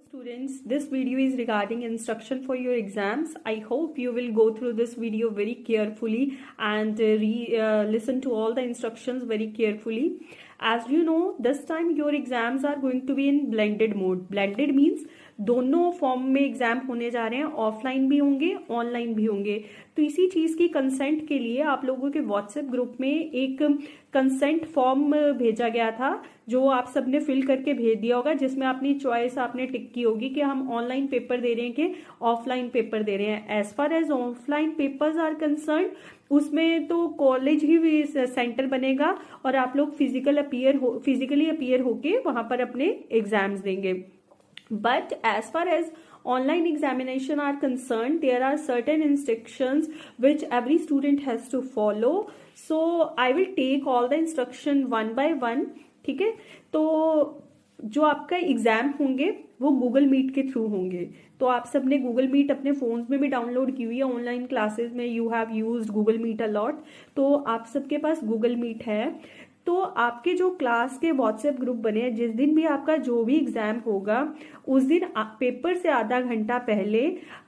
Students, this video is regarding instruction for your exams. I hope you will go through this video very carefully and listen to all the instructions very carefully. As you know, this time your exams are going to be in blended mode. Blended means दोनों form में exam होने जा रहे हैं, offline भी होंगे online भी होंगे। तो इसी चीज की कंसेंट के लिए आप लोगों के व्हाट्सएप ग्रुप में एक कंसेंट फॉर्म भेजा गया था जो आप सबने फिल करके भेज दिया होगा, जिसमें अपनी चॉइस आपने टिक की होगी कि हम ऑनलाइन पेपर दे रहे हैं कि ऑफलाइन पेपर दे रहे हैं। As far as offline papers are concern, उसमें तो कॉलेज ही सेंटर बनेगा और आप लोग फिजिकली अपीयर होके वहां पर अपने एग्जाम्स देंगे। But as far as online examination are concerned, there are certain instructions which every student has to follow. So I will take all the instruction one by one. ठीक है, तो जो आपका एग्जाम होंगे वो गूगल मीट के through होंगे। तो आप सबने गूगल मीट अपने फोन्स में भी डाउनलोड की हुई है। ऑनलाइन क्लासेस में you have used Google Meet a lot, तो आप सबके पास गूगल मीट है। तो आपके जो क्लास के व्हाट्सएप ग्रुप बने हैं, जिस दिन भी आपका जो भी एग्जाम होगा उस दिन पेपर से आधा घंटा पहले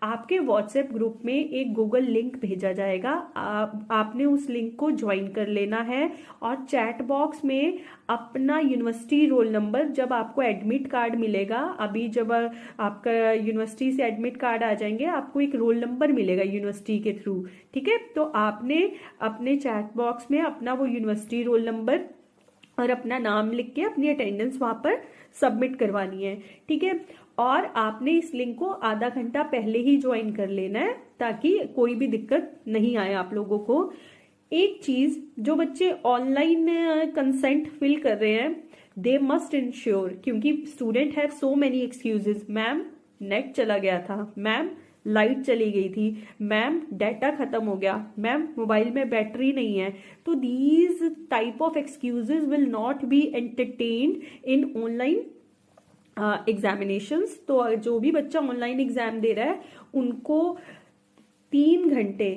आपके व्हाट्सएप ग्रुप में एक गूगल लिंक भेजा जाएगा। आपने उस लिंक को ज्वाइन कर लेना है और चैट बॉक्स में अपना यूनिवर्सिटी रोल नंबर, जब आपको एडमिट कार्ड मिलेगा, अभी जब आपका यूनिवर्सिटी से एडमिट कार्ड आ जाएंगे आपको एक रोल नंबर मिलेगा यूनिवर्सिटी के थ्रू। ठीक है, तो आपने अपने चैट बॉक्स में अपना वो यूनिवर्सिटी रोल नंबर और अपना नाम लिख के अपनी अटेंडेंस वहां पर सबमिट करवानी है। ठीक है, और आपने इस लिंक को आधा घंटा पहले ही ज्वाइन कर लेना है ताकि कोई भी दिक्कत नहीं आए आप लोगों को। एक चीज, जो बच्चे ऑनलाइन कंसेंट फिल कर रहे हैं दे मस्ट इंश्योर, क्योंकि student have so many excuses. Ma'am net चला गया था, मैम लाइट चली गई थी, मैम डाटा खत्म हो गया, मैम मोबाइल में बैटरी नहीं है। तो these type of excuses will not be entertained in online examinations. तो जो भी बच्चा ऑनलाइन एग्जाम दे रहा है उनको 3 घंटे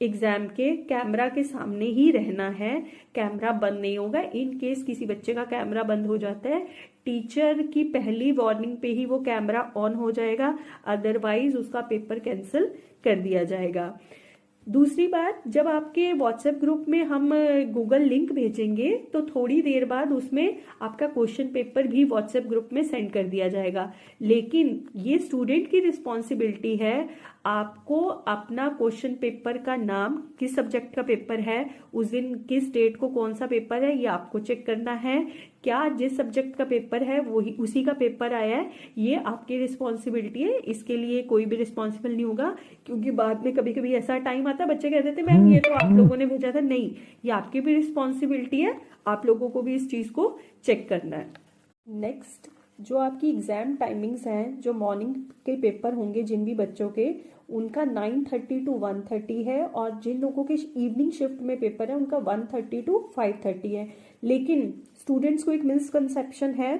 एग्जाम के कैमरा के सामने ही रहना है, कैमरा बंद नहीं होगा। इन केस किसी बच्चे का कैमरा बंद हो जाता है, टीचर की पहली वार्निंग पे ही वो कैमरा ऑन हो जाएगा, अदरवाइज उसका पेपर कैंसिल कर दिया जाएगा। दूसरी बात, जब आपके व्हाट्सएप ग्रुप में हम गूगल लिंक भेजेंगे तो थोड़ी देर बाद उसमें आपका क्वेश्चन पेपर भी व्हाट्सएप ग्रुप में सेंड कर दिया जाएगा। लेकिन ये स्टूडेंट की रिस्पॉन्सिबिलिटी है, आपको अपना क्वेश्चन पेपर का नाम, किस सब्जेक्ट का पेपर है, उस दिन किस डेट को कौन सा पेपर है, ये आपको चेक करना है। क्या जिस सब्जेक्ट का पेपर है वही उसी का पेपर आया है, ये आपकी रिस्पॉन्सिबिलिटी है। इसके लिए कोई भी रिस्पॉन्सिबल नहीं होगा, क्योंकि बाद में कभी कभी ऐसा टाइम आता है बच्चे कहते थे मैम ये तो आप लोगों ने भेजा था। नहीं, ये आपकी भी रिस्पॉन्सिबिलिटी है, आप लोगों को भी इस चीज को चेक करना है। नेक्स्ट, जो आपकी एग्जाम टाइमिंग्स हैं, जो मॉर्निंग के पेपर होंगे जिन भी बच्चों के, उनका 9:30 to 1:30 है, और जिन लोगों के इवनिंग शिफ्ट में पेपर है उनका 1:30 to 5:30 है। लेकिन स्टूडेंट्स को एक मिसकंसेप्शन है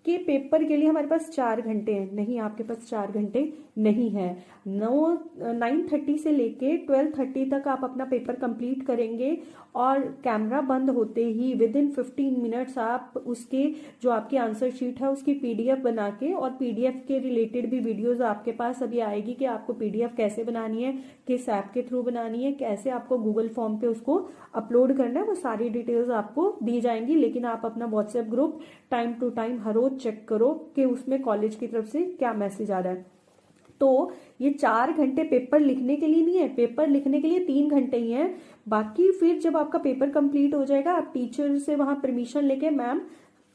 कि पेपर के लिए हमारे पास 4 घंटे हैं। नहीं, आपके पास 4 घंटे नहीं है। 9:30 से लेके 12:30 तक आप अपना पेपर कंप्लीट करेंगे और कैमरा बंद होते ही विद इन 15 मिनट्स आप उसके जो आपकी आंसर शीट है उसकी पीडीएफ बना के, और पीडीएफ के रिलेटेड भी वीडियोस आपके पास अभी आएगी कि आपको पीडीएफ कैसे बनानी है, किस ऐप के थ्रू बनानी है, कैसे आपको गूगल फॉर्म पे उसको अपलोड करना है, वो सारी डिटेल्स आपको दी जाएंगी। लेकिन आप अपना WhatsApp group time to time हर रोज चेक करो कि उसमें कॉलेज की तरफ से क्या मैसेज आ रहा है। तो ये 4 घंटे पेपर लिखने के लिए नहीं है, पेपर लिखने के लिए 3 घंटे ही है। बाकी फिर जब आपका पेपर कंप्लीट हो जाएगा आप टीचर से वहां परमिशन लेके, ma'am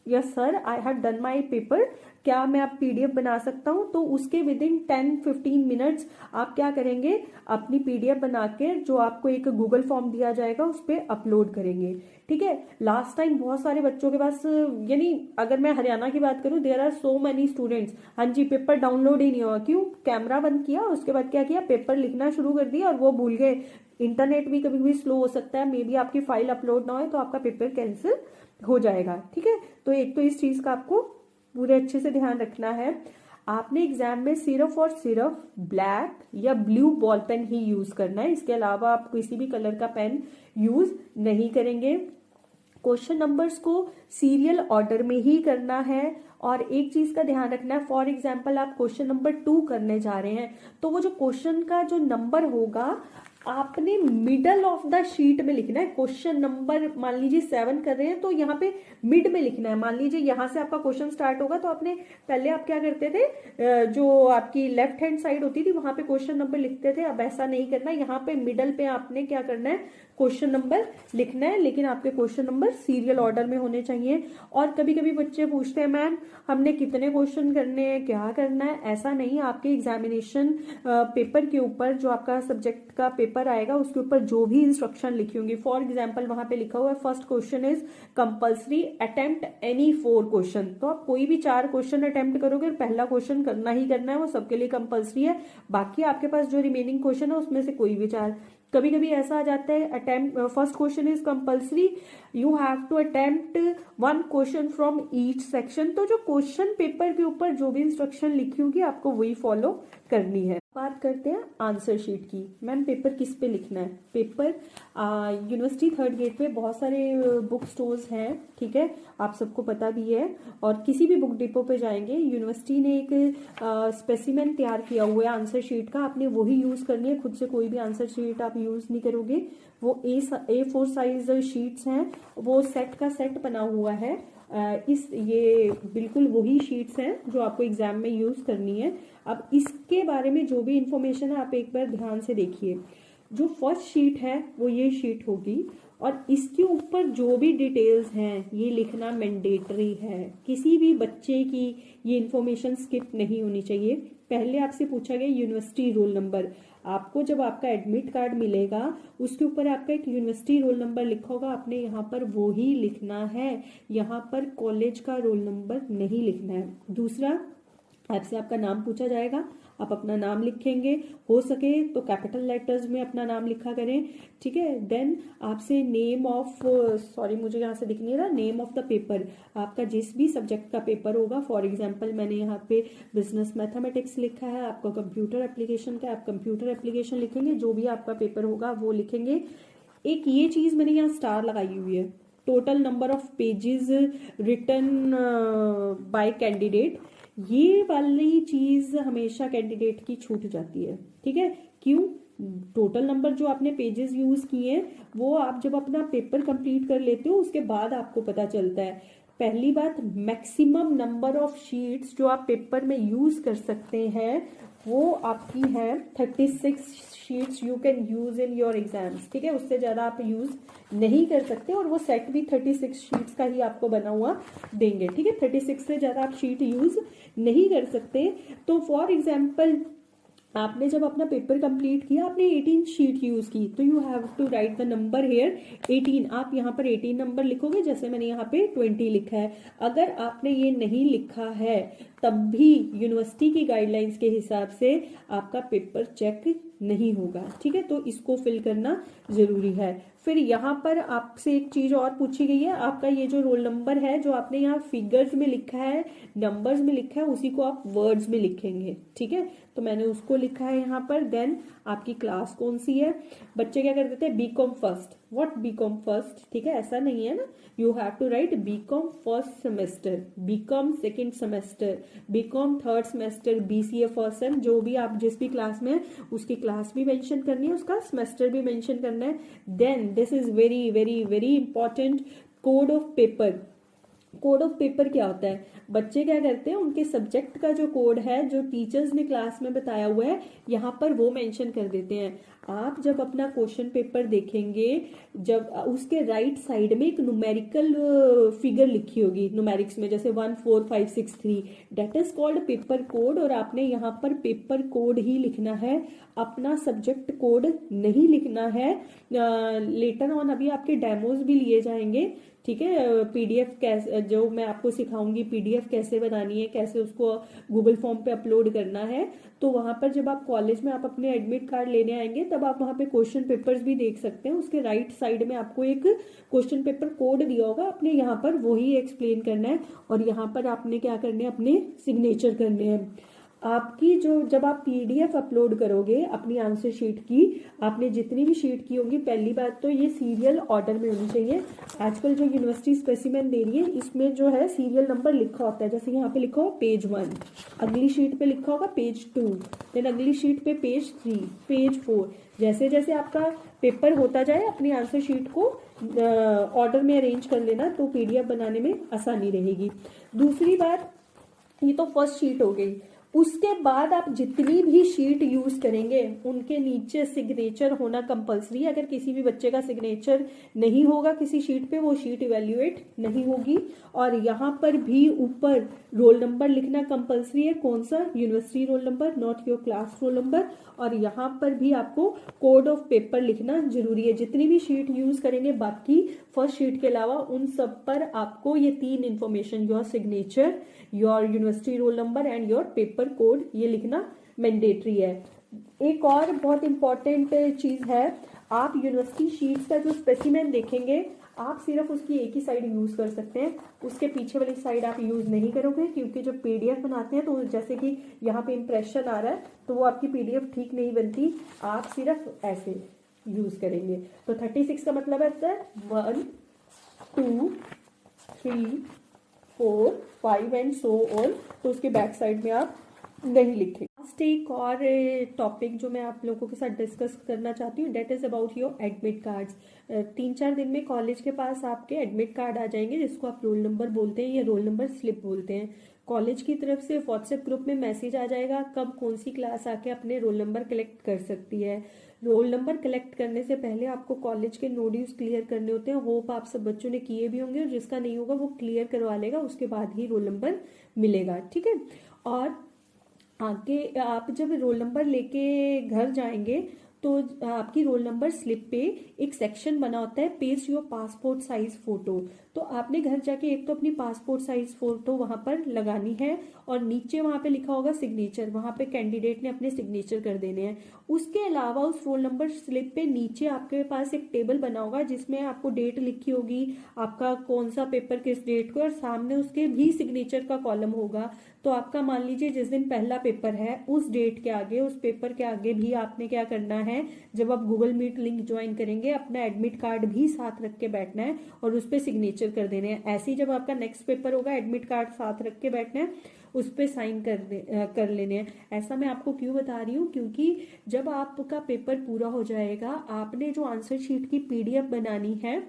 yes sir I have done my paper, क्या मैं आप पीडीएफ बना सकता हूं, तो उसके विद इन 10-15 मिनट्स आप क्या करेंगे, अपनी पीडीएफ बना के जो आपको एक गूगल फॉर्म दिया जाएगा उस पर अपलोड करेंगे। ठीक है, लास्ट टाइम बहुत सारे बच्चों के पास, यानी अगर मैं हरियाणा की बात करूं, there are so many students, हाँ जी पेपर डाउनलोड ही नहीं हुआ। क्यों? कैमरा बंद किया, उसके बाद क्या किया, पेपर लिखना शुरू कर दिया और वो भूल गए। इंटरनेट भी कभी कभी स्लो हो सकता है, मे बी आपकी फाइल अपलोड ना हो तो आपका पेपर कैंसिल हो जाएगा। ठीक है, तो एक तो इस चीज का आपको पूरे अच्छे से ध्यान रखना है। आपने एग्जाम में सिर्फ और सिर्फ ब्लैक या ब्लू बॉल पेन ही यूज करना है, इसके अलावा आप किसी भी कलर का पेन यूज नहीं करेंगे। क्वेश्चन नंबर्स को सीरियल ऑर्डर में ही करना है और एक चीज का ध्यान रखना है, फॉर एग्जाम्पल आप क्वेश्चन नंबर 2 करने जा रहे हैं तो वो जो क्वेश्चन का जो नंबर होगा आपने मिडल ऑफ द शीट में लिखना है। क्वेश्चन नंबर मान लीजिए 7 कर रहे हैं तो यहाँ पे मिड में लिखना है। मान लीजिए यहाँ से आपका क्वेश्चन स्टार्ट होगा तो आपने पहले आप क्या करते थे, जो आपकी लेफ्ट हैंड साइड होती थी वहां पे क्वेश्चन नंबर लिखते थे। अब ऐसा नहीं करना, यहाँ पे मिडल पे आपने क्या करना है, क्वेश्चन नंबर लिखना है, लेकिन आपके क्वेश्चन नंबर सीरियल ऑर्डर में होने चाहिए। और कभी कभी बच्चे पूछते हैं मैम हमने कितने क्वेश्चन करने हैं, क्या करना है। ऐसा नहीं, आपके एग्जामिनेशन पेपर के ऊपर जो आपका सब्जेक्ट का पेपर आएगा उसके ऊपर जो भी इंस्ट्रक्शन लिखी होंगी, फॉर एग्जाम्पल वहां पे लिखा हुआ है first question is compulsory attempt any 4 question. तो आप कोई भी 4 क्वेश्चन अटेम्प्ट करोगे, पहला क्वेश्चन करना ही करना है, वो सबके लिए कंपल्सरी है। बाकी आपके पास जो रिमेनिंग क्वेश्चन है उसमें से कोई भी 4। कभी कभी ऐसा आ जाता है attempt first question is compulsory, you have to attempt 1 question from each section. तो जो क्वेश्चन पेपर के ऊपर जो भी इंस्ट्रक्शन लिखी होगी आपको वही फॉलो करनी है। बात करते हैं आंसर शीट की। मैम पेपर किस पे लिखना है? पेपर यूनिवर्सिटी 3rd गेट पे बहुत सारे बुक स्टोर्स हैं, ठीक है, आप सबको पता भी है। और किसी भी बुक डिपो पे जाएंगे, यूनिवर्सिटी ने एक स्पेसिमेन तैयार किया हुआ है आंसर शीट का, आपने वही यूज करनी है। खुद से कोई भी आंसर शीट आप यूज नहीं करोगे। वो A4 साइज शीट्स हैं, वो सेट का सेट बना हुआ है। ये बिल्कुल वही शीट्स हैं जो आपको एग्जाम में यूज करनी है। अब इसके बारे में जो भी इंफॉर्मेशन है आप एक बार ध्यान से देखिए। जो फर्स्ट शीट है वो ये शीट होगी और इसके ऊपर जो भी डिटेल्स हैं ये लिखना मैंडेटरी है। किसी भी बच्चे की ये इंफॉर्मेशन स्किप नहीं होनी चाहिए। पहले आपसे पूछा गया यूनिवर्सिटी रोल नंबर, आपको जब आपका एडमिट कार्ड मिलेगा उसके ऊपर आपका एक यूनिवर्सिटी रोल नंबर लिखा होगा, आपने यहाँ पर वो ही लिखना है। यहाँ पर कॉलेज का रोल नंबर नहीं लिखना है। दूसरा, आपसे आपका नाम पूछा जाएगा, आप अपना नाम लिखेंगे, हो सके तो कैपिटल लेटर्स में अपना नाम लिखा करें, ठीक है। देन आपसे नेम ऑफ, सॉरी मुझे यहाँ से दिख नहीं रहा, नेम ऑफ द पेपर, आपका जिस भी सब्जेक्ट का पेपर होगा। फॉर एग्जांपल मैंने यहाँ पे बिजनेस मैथमेटिक्स लिखा है, आपका कंप्यूटर एप्लीकेशन का, आप कंप्यूटर एप्लीकेशन लिखेंगे। जो भी आपका पेपर होगा वो लिखेंगे। एक ये चीज मैंने यहाँ स्टार लगाई हुई है, total number of pages written by candidate. ये वाली चीज हमेशा कैंडिडेट की छूट जाती है, ठीक है। क्यों? टोटल नंबर जो आपने पेजेस यूज किए हैं वो आप जब अपना पेपर कंप्लीट कर लेते हो उसके बाद आपको पता चलता है। पहली बात, मैक्सिमम नंबर ऑफ शीट्स जो आप पेपर में यूज कर सकते हैं वो आपकी है 36 sheets you can use in your exams, ठीक है। उससे ज्यादा आप यूज नहीं कर सकते और वो सेट भी 36 शीट्स का ही आपको बना हुआ देंगे, ठीक है। 36 से ज्यादा आप शीट यूज नहीं कर सकते। तो फॉर एग्जाम्पल आपने जब अपना पेपर कंप्लीट किया, आपने 18 शीट यूज की, तो you have to write the number here 18। आप यहाँ पर 18 नंबर लिखोगे, जैसे मैंने यहाँ पे 20 लिखा है। अगर आपने ये नहीं लिखा है तब भी यूनिवर्सिटी की गाइडलाइंस के हिसाब से आपका पेपर चेक नहीं होगा, ठीक है। तो इसको फिल करना जरूरी है। फिर यहाँ पर आपसे एक चीज और पूछी गई है, आपका ये जो रोल नंबर है जो आपने यहाँ फिगर्स में लिखा है, नंबर्स में लिखा है, उसी को आप वर्ड्स में लिखेंगे, ठीक है। तो मैंने उसको लिखा है यहाँ पर। देन आपकी क्लास कौन सी है? बच्चे क्या कर देते हैं, BCom first. What BCom first? ठीक है, ऐसा नहीं है ना, you have to write BCom first semester, BCom second semester, BCom 3rd semester, BCA first sem. जो भी आप जिस भी क्लास में है उसकी क्लास भी मेंशन करनी है, उसका सेमेस्टर भी मेंशन करना है। Then this is very very very important, code of paper. Code of paper क्या होता है? बच्चे क्या करते हैं, उनके सब्जेक्ट का जो कोड है जो टीचर्स ने क्लास में बताया हुआ है यहाँ पर वो मेंशन कर देते हैं। आप जब अपना क्वेश्चन पेपर देखेंगे, जब उसके राइट साइड में एक न्यूमेरिकल फिगर लिखी होगी न्यूमेरिक्स में, जैसे 1 4 5 6 3, that is called paper code. और आपने यहाँ पर पेपर कोड ही लिखना है, अपना सब्जेक्ट कोड नहीं लिखना है। लेटर ऑन अभी आपके डेमोज भी लिए जाएंगे, ठीक है। पीडीएफ कैसे, जो मैं आपको सिखाऊंगी पीडीएफ कैसे बनानी है, कैसे उसको गूगल फॉर्म पे अपलोड करना है। तो वहां पर जब आप कॉलेज में आप अपने एडमिट कार्ड लेने आएंगे तब आप वहां पे क्वेश्चन पेपर्स भी देख सकते हैं। उसके राइट साइड में आपको एक क्वेश्चन पेपर कोड दिया होगा, आपने यहाँ पर वही एक्सप्लेन करना है और यहाँ पर आपने क्या करना है, अपने सिग्नेचर करने हैं। आपकी जो जब आप पीडीएफ अपलोड करोगे अपनी आंसर शीट की, आपने जितनी भी शीट की होगी, पहली बात तो ये सीरियल ऑर्डर में होनी चाहिए। आजकल जो यूनिवर्सिटी स्पेसिमेन दे रही है इसमें जो है सीरियल नंबर लिखा होता है, जैसे यहाँ पे लिखा हो पेज 1, अगली शीट पे लिखा होगा पेज 2, देन अगली शीट पे पेज 3, पेज 4। जैसे जैसे आपका पेपर होता जाए अपनी आंसर शीट को ऑर्डर में अरेंज कर लेना, तो पीडीएफ बनाने में आसानी रहेगी। दूसरी बात, ये तो फर्स्ट शीट हो गई। उसके बाद आप जितनी भी शीट यूज करेंगे उनके नीचे सिग्नेचर होना कंपलसरी है। अगर किसी भी बच्चे का सिग्नेचर नहीं होगा किसी शीट पे, वो शीट इवेल्युएट नहीं होगी। और यहाँ पर भी ऊपर रोल नंबर लिखना कंपलसरी है। कौन सा? University roll number, not your class roll number. और यहाँ पर भी आपको कोड ऑफ पेपर लिखना जरूरी है। जितनी भी शीट यूज करेंगे बाकी फर्स्ट शीट के अलावा उन सब पर आपको ये 3 information, your signature, your university roll number and your paper code, ये लिखना मैंडेटरी है। एक और बहुत इंपॉर्टेंट चीज है, आप यूनिवर्सिटी शीट्स का जो स्पेसिमेन देखेंगे आप सिर्फ उसकी एक ही साइड यूज कर सकते हैं, उसके पीछे वाली साइड आप यूज नहीं करोगे, क्योंकि जब पीडीएफ बनाते हैं तो जैसे कि यहाँ पे इंप्रेशन आ रहा है तो वो आपकी पीडीएफ ठीक नहीं बनती, आप सिर्फ ऐसे यूज करेंगे। तो 36 का मतलब है 1 2 3 4 5 एंड सो ऑन। तो उसके बैक साइड में आप नहीं लिखेंगे। लास्ट एक और टॉपिक जो मैं आप लोगों के साथ डिस्कस करना चाहती हूँ, that is about your admit cards. 3-4 दिन में कॉलेज के पास आपके एडमिट कार्ड आ जाएंगे, जिसको आप रोल नंबर बोलते हैं या रोल नंबर स्लिप बोलते हैं। कॉलेज की तरफ से व्हाट्सएप ग्रुप में मैसेज आ जाएगा कब कौन सी क्लास आके अपने रोल नंबर कलेक्ट कर सकती है। रोल नंबर कलेक्ट करने से पहले आपको कॉलेज के नोड्यूल्स क्लियर करने होते हैं। होप आप सब बच्चों ने किए भी होंगे, और जिसका नहीं होगा वो क्लियर करवा लेगा, उसके बाद ही रोल नंबर मिलेगा, ठीक है। और आगे आप जब रोल नंबर लेके घर जाएंगे तो आपकी रोल नंबर स्लिप पे एक सेक्शन बना होता है, paste your passport size photo. तो आपने घर जाके एक तो अपनी पासपोर्ट साइज फोटो वहां पर लगानी है, और नीचे वहां पे लिखा होगा सिग्नेचर, वहां पे कैंडिडेट ने अपने सिग्नेचर कर देने हैं। उसके अलावा उस रोल नंबर स्लिप पे नीचे आपके पास एक टेबल बना होगा जिसमें आपको डेट लिखी होगी, आपका कौन सा पेपर किस डेट को, और सामने उसके भी सिग्नेचर का कॉलम होगा। तो आपका मान लीजिए जिस दिन पहला पेपर है उस डेट के आगे, उस पेपर के आगे भी आपने क्या करना है, जब आप गूगल मीट लिंक ज्वाइन करेंगे अपना एडमिट कार्ड भी साथ रख के बैठना है और उस पर सिग्नेचर कर देने हैं। ऐसे ही जब आपका नेक्स्ट पेपर होगा एडमिट कार्ड साथ रख के बैठना है, उस पर साइन कर लेने हैं। ऐसा मैं आपको क्यों बता रही हूँ, क्योंकि जब आपका पेपर पूरा हो जाएगा आपने जो आंसर शीट की पीडीएफ बनानी है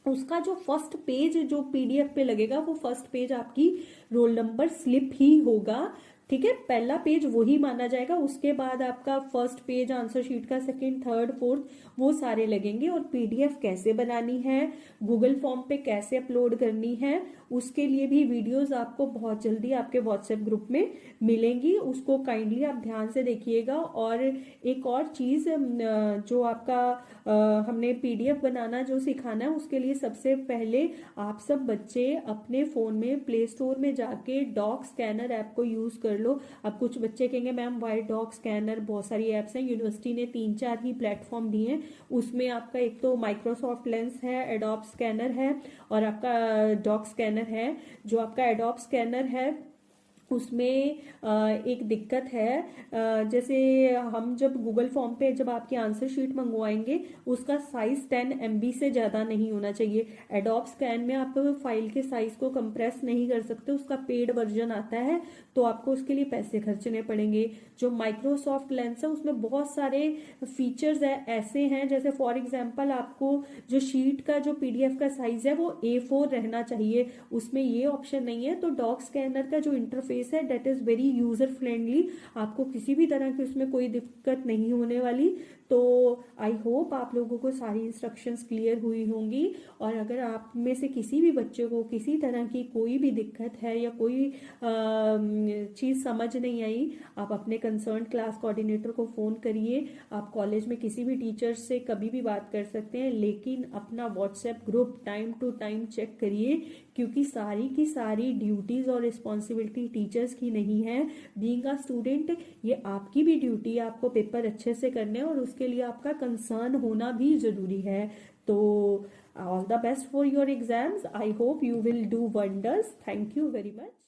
उसका जो फर्स्ट पेज जो पीडीएफ पे लगेगा वो फर्स्ट पेज आपकी रोल नंबर स्लिप ही होगा, ठीक है। पहला पेज वही माना जाएगा, उसके बाद आपका फर्स्ट पेज आंसर शीट का, सेकंड, थर्ड, फोर्थ, वो सारे लगेंगे। और पीडीएफ कैसे बनानी है, गूगल फॉर्म पे कैसे अपलोड करनी है, उसके लिए भी वीडियोस आपको बहुत जल्दी आपके व्हाट्सएप ग्रुप में मिलेंगी, उसको काइंडली आप ध्यान से देखिएगा। और एक और चीज जो आपका हमने पीडीएफ बनाना जो सिखाना है, उसके लिए सबसे पहले आप सब बच्चे अपने फोन में प्ले स्टोर में जाके डॉक स्कैनर ऐप को यूज कर लो। अब कुछ बच्चे कहेंगे मैम वाई डॉक स्कैनर, बहुत सारी ऐप्स हैं, यूनिवर्सिटी ने 3-4 ही प्लेटफॉर्म दिए हैं। उसमें आपका एक तो माइक्रोसॉफ्ट लेंस है, एडोब स्कैनर है, और आपका डॉक स्कैनर है। जो आपका एडोब स्कैनर है उसमें एक दिक्कत है, जैसे हम जब गूगल फॉर्म पे जब आपकी आंसर शीट मंगवाएंगे उसका साइज 10 MB से ज़्यादा नहीं होना चाहिए। एडोब स्कैन में आप फाइल के साइज को कंप्रेस नहीं कर सकते, उसका पेड वर्जन आता है, तो आपको उसके लिए पैसे खर्चने पड़ेंगे। जो माइक्रोसॉफ्ट लेंस है उसमें बहुत सारे फीचर्स ऐसे हैं, जैसे फॉर एग्जाम्पल आपको जो शीट का जो पीडीएफ का साइज है वो A4 रहना चाहिए, उसमें ये ऑप्शन नहीं है। तो डॉक स्कैनर का जो इंटरफेस है that is very user friendly, आपको किसी भी तरह की उसमें कोई दिक्कत नहीं होने वाली। तो आई होप आप लोगों को सारी इंस्ट्रक्शंस क्लियर हुई होंगी। और अगर आप में से किसी भी बच्चे को किसी तरह की कोई भी दिक्कत है या कोई चीज़ समझ नहीं आई, आप अपने कंसर्न क्लास कोऑर्डिनेटर को फ़ोन करिए। आप कॉलेज में किसी भी टीचर से कभी भी बात कर सकते हैं, लेकिन अपना WhatsApp group time to time check करिए, क्योंकि सारी की सारी ड्यूटीज़ और रिस्पॉन्सिबिलिटी टीचर्स की नहीं है। बीइंग अ स्टूडेंट ये आपकी भी ड्यूटी है, आपको पेपर अच्छे से करने हैं और उसके लिए आपका कंसर्न होना भी ज़रूरी है। तो all the best for your exams, I hope you will do wonders. Thank you very much.